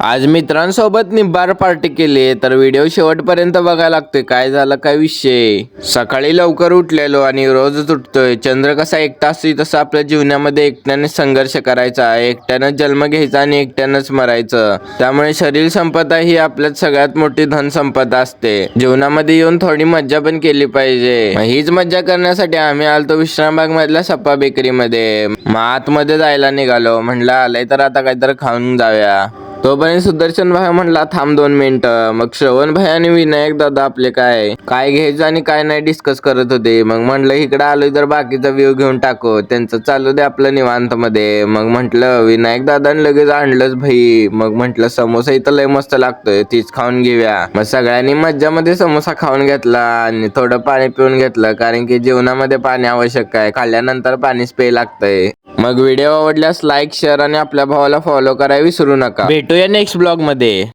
आज मित्रांसोबत निब्बार पार्टी केली तर व्हिडिओ शेवटपर्यंत बघायला लागतोय. काय झालं काय विषय. सकाळी लवकर उठलेलो आणि रोजच उठतोय. चंद्र कसा एकटा असतो तसं आपल्या जीवनामध्ये एकट्याने संघर्ष करायचा, एकट्यानं जन्म घ्यायचा आणि एकट्यानंच मरायचं. त्यामुळे शरीर संपदा ही आपल्यात सगळ्यात मोठी धन संपदा असते. जीवनामध्ये येऊन थोडी मज्जा पण केली पाहिजे. हीच मज्जा करण्यासाठी आम्ही आलतो विश्रामबाग मधल्या सप्पा बेकरी मध्ये. मग आतमध्ये जायला निघालो. म्हणलं आलंय तर आता काहीतरी खाऊन जाऊया. तोपर्यंत सुदर्शन भाई म्हणला थांब 2 मिनिटं. मग श्रवण भाई आणि विनायक दादा आपले काय घ्यायचं आणि काय नाही डिस्कस करत होते. मग म्हटलं इकडे आलोय तर बाकीचा व्ह्यू घेऊन टाकू. त्यांचं चालू दे आपलं निवांत मध्ये. मग म्हटलं विनायक दादाने लगेच आणलंच भाई. मग म्हटलं समोसा इथं लय मस्त लागतोय, तीच खाऊन घेऊया. मग सगळ्यांनी मज्जामध्ये समोसा खाऊन घेतला आणि थोडं पाणी पिऊन घेतलं, कारण की जीवनामध्ये पाणी आवश्यक आहे. खाल्ल्यानंतर पाणीच प्यायला लागतंय. मग व्हिडिओ आवडल्यास लाईक, शेअर आणि आपल्या भावाला फॉलो करायला विसरू नका. भेटूया नेक्स्ट ब्लॉग मध्ये.